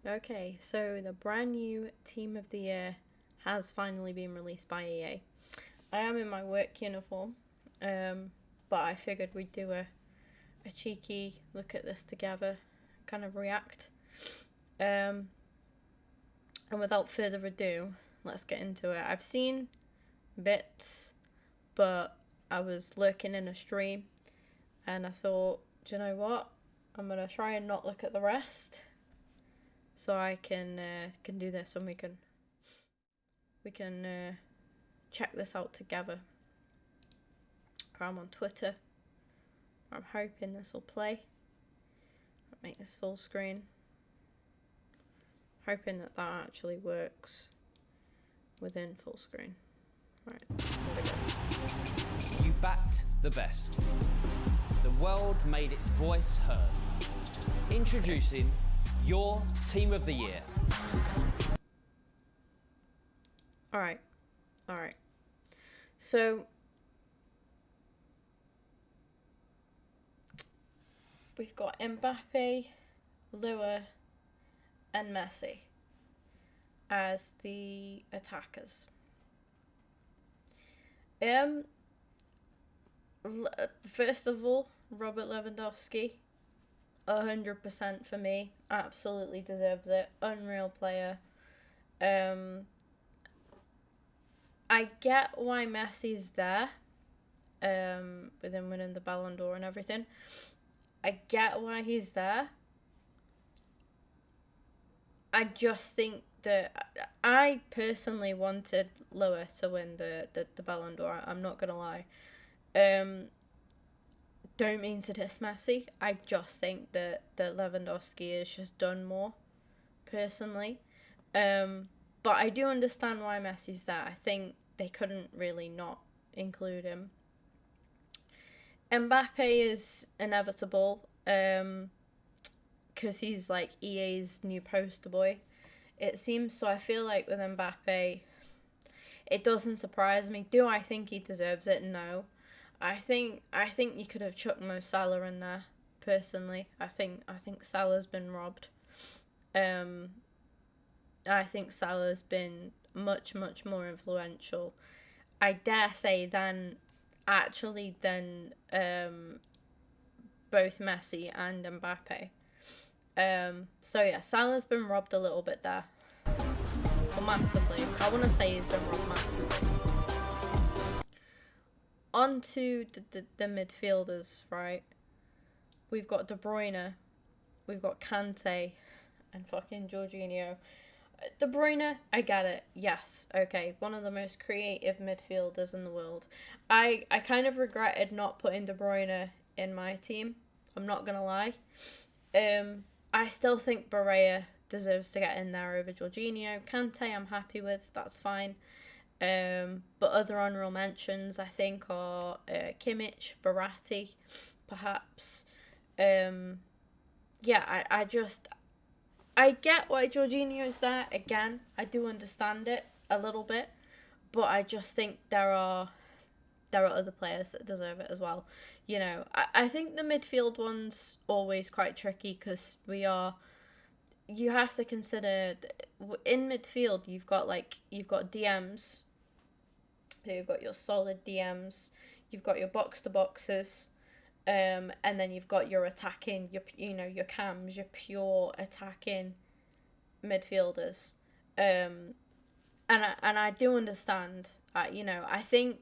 Okay, so the brand new Team of the Year has finally been released by EA. I am in my work uniform, but I figured we'd do a cheeky look at this together, kind of react. And without further ado, let's get into it. I've seen bits, but I was lurking in a stream, and I thought, do you know what? I'm gonna try and not look at the rest, so I can do this, and we can check this out together. I'm on Twitter. I'm hoping this will play. I'll make this full screen. Hoping that actually works within full screen. Right, here we go. You backed the best. The world made its voice heard. Introducing your Team of the Year. Alright. So, we've got Mbappe, Lua, and Messi as the attackers. First of all, Robert Lewandowski, 100% for me, absolutely deserves it. Unreal player. I get why Messi's there, with him winning the Ballon d'Or and everything. I get why he's there. I just think that I personally wanted Lua to win the Ballon d'Or. I'm not gonna lie. Don't mean to diss Messi. I just think that Lewandowski has just done more, personally. But I do understand why Messi's there. I think they couldn't really not include him. Mbappe is inevitable, because he's like EA's new poster boy, it seems. So I feel like with Mbappe, it doesn't surprise me. Do I think he deserves it? No. I think you could have chucked Mo Salah in there, personally. I think Salah's been robbed. I think Salah's been much more influential, I dare say, than both Messi and Mbappe. So yeah, Salah's been robbed a little bit there. Well, massively. I want to say he's been robbed massively. On to the midfielders, right? We've got De Bruyne, we've got Kante, and fucking Jorginho. De Bruyne, I get it. Yes, okay, one of the most creative midfielders in the world. I kind of regretted not putting De Bruyne in my team. I'm not gonna lie. I still think Barella deserves to get in there over Jorginho. Kante, I'm happy with. That's fine. But other honourable mentions, I think, are Kimmich, Verratti, perhaps. Yeah, I get why Jorginho's there. Again, I do understand it a little bit, but I just think there are other players that deserve it as well. You know, I think the midfield one's always quite tricky, because you have to consider, in midfield you've got DMs, so you've got your solid DMs, you've got your box to boxes, and then you've got your attacking, your cams, your pure attacking midfielders. And I do understand. I think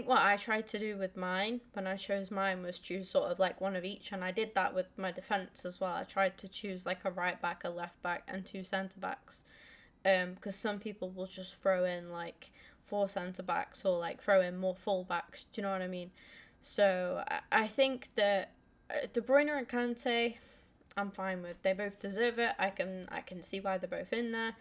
what I tried to do with mine, when I chose mine, was choose sort of like one of each, and I did that with my defence as well. I tried to choose like a right back, a left back, and 2 centre backs, because some people will just throw in like 4 centre backs, or like throw in more full backs. Do you know what I mean? So I think that De Bruyne and Kante, I'm fine with. They both deserve it. I can see why they're both in there.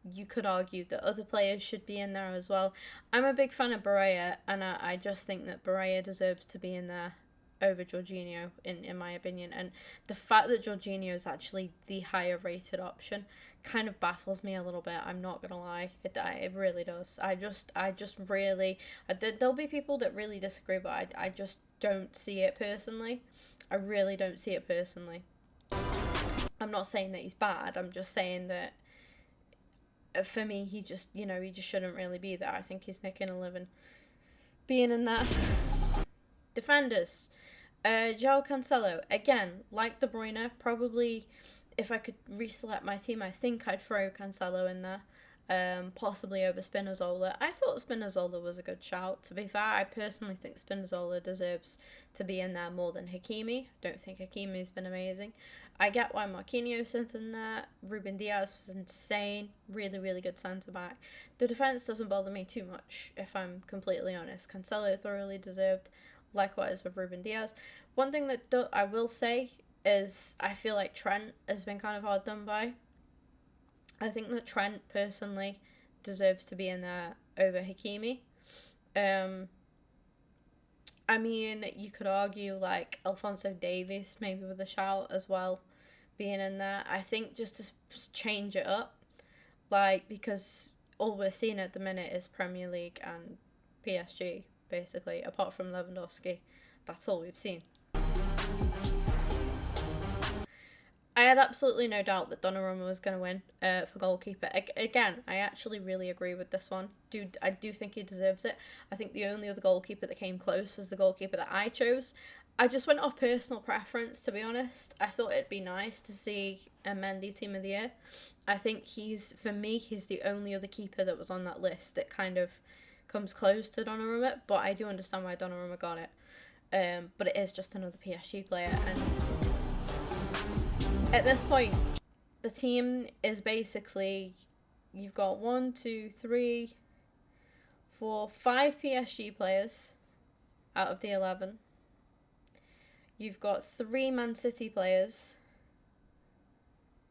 You could argue that other players should be in there as well. I'm a big fan of Barella, and I just think that Barella deserves to be in there over Jorginho, in my opinion. And the fact that Jorginho is actually the higher rated option kind of baffles me a little bit. I'm not gonna lie, it really does. I just really, there'll be people that really disagree, but I just don't see it personally. I really don't see it personally. I'm not saying that he's bad. I'm just saying that for me, he just shouldn't really be there. I think he's nicking a living being in that. Defenders. João Cancelo, again, like De Bruyne, probably if I could reselect my team, I think I'd throw Cancelo in there. Possibly over Spinazzola. I thought Spinazzola was a good shout. To be fair, I personally think Spinazzola deserves to be in there more than Hakimi. Don't think Hakimi's been amazing. I get why Marquinhos is in there. Ruben Diaz was insane. Really, really good centre-back. The defence doesn't bother me too much, if I'm completely honest. Cancelo thoroughly deserved. Likewise with Ruben Diaz. One thing that I will say is I feel like Trent has been kind of hard done by. I think that Trent personally deserves to be in there over Hakimi. I mean, you could argue like Alphonso Davies maybe with a shout as well being in there. I think just to change it up, like, because all we're seeing at the minute is Premier League and PSG, basically, apart from Lewandowski. That's all we've seen. I had absolutely no doubt that Donnarumma was going to win for goalkeeper. Again, I actually really agree with this one. I do think he deserves it. I think the only other goalkeeper that came close was the goalkeeper that I chose. I just went off personal preference, to be honest. I thought it'd be nice to see a Mendy Team of the Year. I think he's the only other keeper that was on that list that kind of comes close to Donnarumma, but I do understand why Donnarumma got it. But it is just another PSG player, and at this point, the team is basically, you've got 5 PSG players out of the 11. You've got 3 Man City players,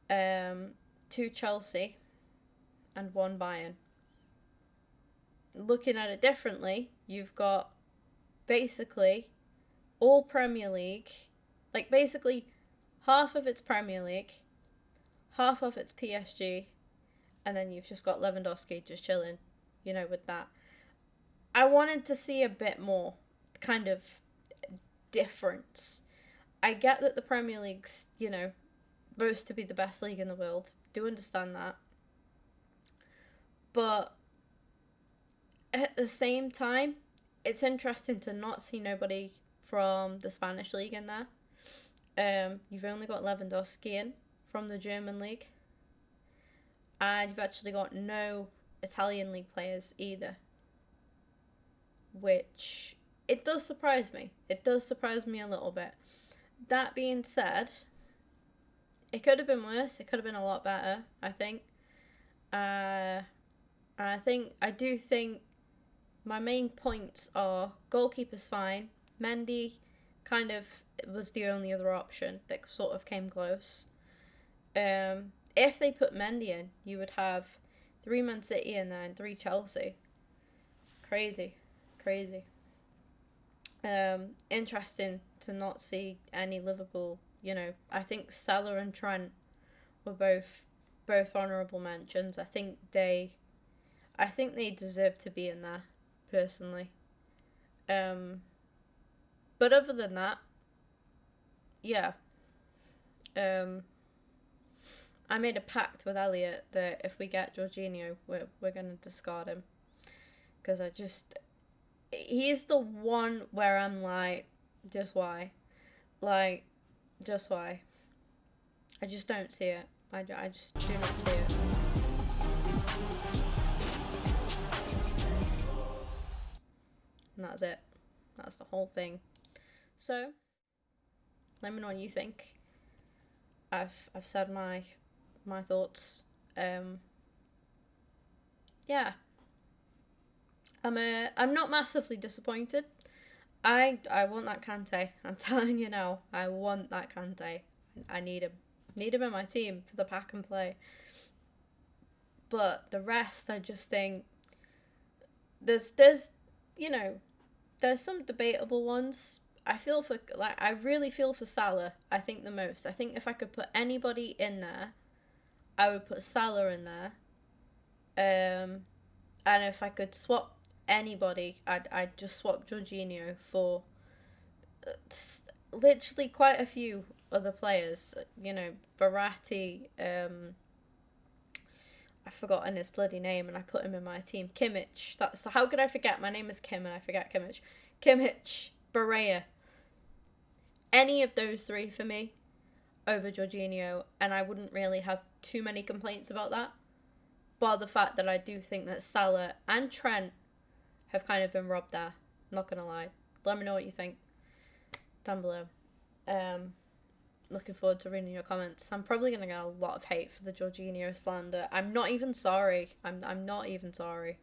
2 Chelsea, and 1 Bayern. Looking at it differently, you've got basically all Premier League, like basically half of it's Premier League, half of it's PSG, and then you've just got Lewandowski just chilling, with that. I wanted to see a bit more kind of difference. I get that the Premier League's, supposed to be the best league in the world. Do understand that. But at the same time, it's interesting to not see nobody from the Spanish league in there. You've only got Lewandowski in from the German league, and you've actually got no Italian league players either, which it does surprise me. It does surprise me a little bit. That being said, it could have been worse. It could have been a lot better, I think. I do think my main points are goalkeeper's fine. Mendy kind of was the only other option that sort of came close. If they put Mendy in, you would have 3 Man City in there and 3 Chelsea. Crazy. Interesting to not see any Liverpool. I think Salah and Trent were both honourable mentions. I think they deserve to be in there, personally. But other than that, yeah. I made a pact with Elliot that if we get Jorginho, we're gonna discard him, because he's the one where I'm like, just why, I just don't see it. I just do not see it. And that's it. That's the whole thing. So, let me know what you think. I've said my thoughts. Yeah. I'm not massively disappointed. I want that Kante. I'm telling you now. I want that Kante. I need him. Need him in my team for the pack and play. But the rest, I just think there's some debatable ones. I really feel for Salah, I think, the most. I think if I could put anybody in there, I would put Salah in there. And if I could swap anybody, I'd just swap Jorginho for literally quite a few other players. Verratti, I've forgotten his bloody name and I put him in my team. Kimmich. How could I forget? My name is Kim and I forget Kimmich. Kimmich, Barea. Any of those three for me over Jorginho, and I wouldn't really have too many complaints about that. Bar the fact that I do think that Salah and Trent have kind of been robbed there. Not gonna lie. Let me know what you think down below. Looking forward to reading your comments. I'm probably gonna get a lot of hate for the Jorginho slander. I'm not even sorry. I'm not even sorry.